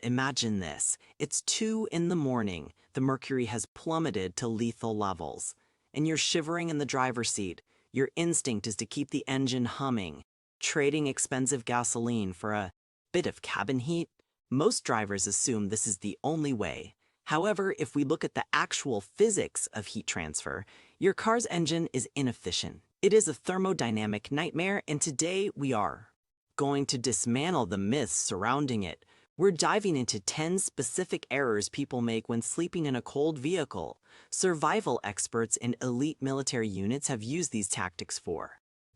Imagine this. It's 2 in the morning, the mercury has plummeted to lethal levels, and you're shivering in the driver's seat. Your instinct is to keep the engine humming, trading expensive gasoline for a bit of cabin heat. Most drivers assume this is the only way. However, if we look at the actual physics of heat transfer, your car's engine is inefficient. It is a thermodynamic nightmare, and today we are going to dismantle the myths surrounding it. We're diving into 10 specific errors people make when sleeping in a cold vehicle. Survival experts and elite military units have used these tactics for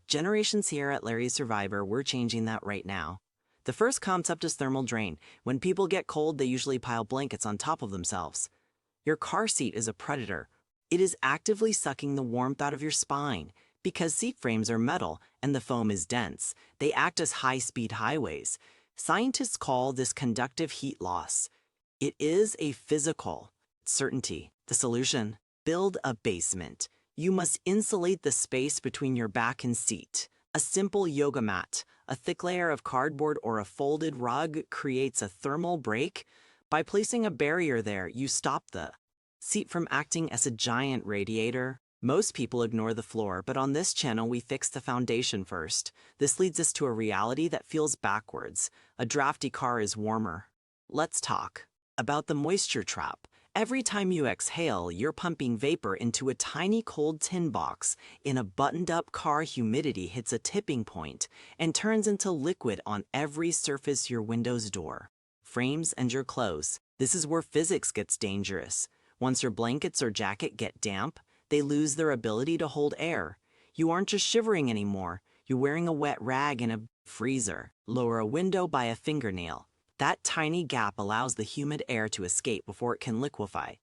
generations. Here at Larry's Survivor, we're changing that right now. The first concept is thermal drain. When people get cold, they usually pile blankets on top of themselves. Your car seat is a predator. It is actively sucking the warmth out of your spine. Because seat frames are metal and the foam is dense, they act as high-speed highways. Scientists call this conductive heat loss. It is a physical certainty. The solution? Build a basement. You must insulate the space between your back and seat. A simple yoga mat, a thick layer of cardboard, or a folded rug creates a thermal break. By placing a barrier there, you stop the seat from acting as a giant radiator. Most people ignore the floor, but on this channel we fix the foundation first. This leads us to a reality that feels backwards. A drafty car is warmer. Let's talk about the moisture trap. Every time you exhale, you're pumping vapor into a tiny cold tin box. In a buttoned-up car, humidity hits a tipping point and turns into liquid on every surface: your windows, door frames, and your clothes. This is where physics gets dangerous. Once your blankets or jacket get damp, they lose their ability to hold air. You aren't just shivering anymore, you're wearing a wet rag in a freezer. Lower a window by a fingernail. That tiny gap allows the humid air to escape before it can liquefy.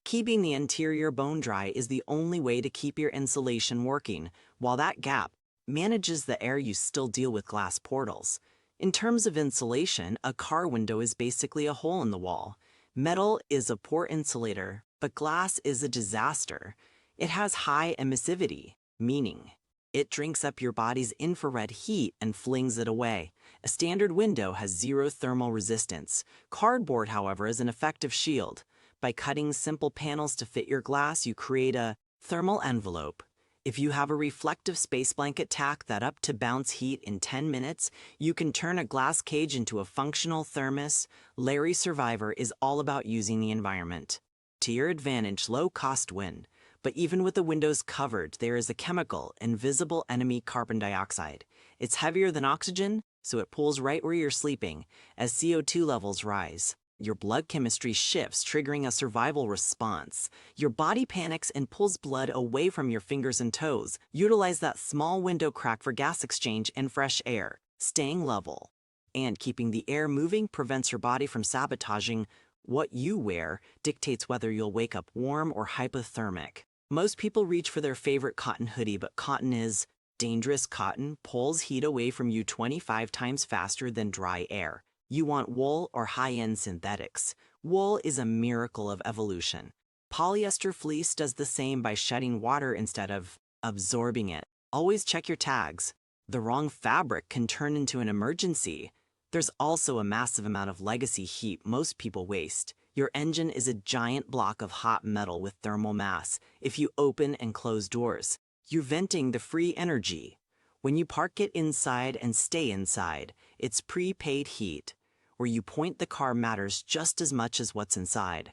Keeping the interior bone dry is the only way to keep your insulation working. While that gap manages the air, you still deal with glass portals. In terms of insulation, a car window is basically a hole in the wall. Metal is a poor insulator, but glass is a disaster. It has high emissivity, meaning it drinks up your body's infrared heat and flings it away. A standard window has zero thermal resistance. Cardboard, however, is an effective shield. By cutting simple panels to fit your glass, you create a thermal envelope. If you have a reflective space blanket, tack that up to bounce heat in 10 minutes, you can turn a glass cage into a functional thermos. Larry Survivor is all about using the environment to your advantage. Low-cost win. But even with the windows covered, there is a chemical, invisible enemy: carbon dioxide. It's heavier than oxygen, so it pulls right where you're sleeping. As CO2 levels rise, your blood chemistry shifts, triggering a survival response. Your body panics and pulls blood away from your fingers and toes. Utilize that small window crack for gas exchange and fresh air. Staying level and keeping the air moving prevents your body from sabotaging. What you wear dictates whether you'll wake up warm or hypothermic. Most people reach for their favorite cotton hoodie, but cotton is dangerous. Cotton pulls heat away from you 25 times faster than dry air. You want wool or high-end synthetics. Wool is a miracle of evolution. Polyester fleece does the same by shedding water instead of absorbing it. Always check your tags. The wrong fabric can turn into an emergency. There's also a massive amount of legacy heat most people waste. Your engine is a giant block of hot metal with thermal mass. If you open and close doors, you're venting the free energy. When you park it inside and stay inside, it's prepaid heat. Where you point the car matters just as much as what's inside.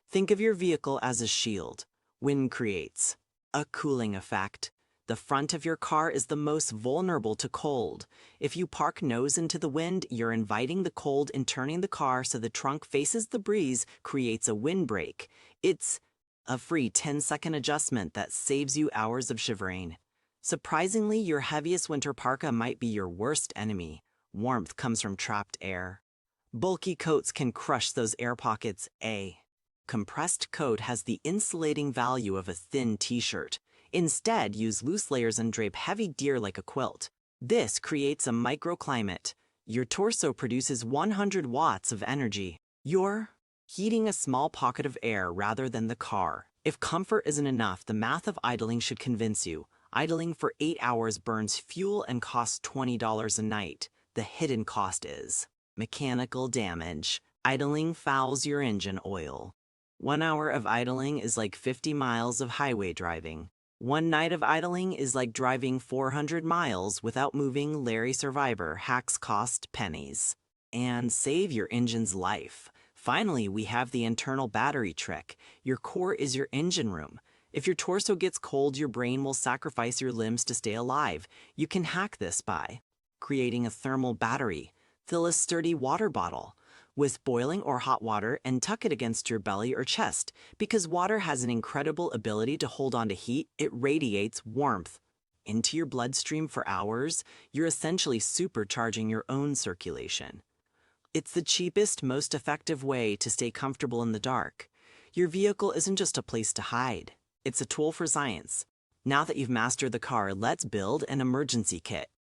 Think of your vehicle as a shield. Wind creates a cooling effect. The front of your car is the most vulnerable to cold. If you park nose into the wind, you're inviting the cold, and turning the car so the trunk faces the breeze creates a windbreak. It's a free 10-second adjustment that saves you hours of shivering. Surprisingly, your heaviest winter parka might be your worst enemy. Warmth comes from trapped air. Bulky coats can crush those air pockets. A compressed coat has the insulating value of a thin t-shirt. Instead, use loose layers and drape heavy gear like a quilt. This creates a microclimate. Your torso produces 100 watts of energy. You're heating a small pocket of air rather than the car. If comfort isn't enough, the math of idling should convince you. Idling for 8 hours burns fuel and costs $20 a night. The hidden cost is mechanical damage. Idling fouls your engine oil. 1 hour of idling is like 50 miles of highway driving. One night of idling is like driving 400 miles without moving. Larry Survivor hacks cost pennies. And save your engine's life. Finally, we have the internal battery trick. Your core is your engine room. If your torso gets cold, your brain will sacrifice your limbs to stay alive. You can hack this by creating a thermal battery. Fill a sturdy water bottle with boiling or hot water and tuck it against your belly or chest. Because water has an incredible ability to hold on to heat, it radiates warmth into your bloodstream for hours. You're essentially supercharging your own circulation. It's the cheapest, most effective way to stay comfortable in the dark. Your vehicle isn't just a place to hide. It's a tool for science. Now that you've mastered the car, let's build an emergency kit.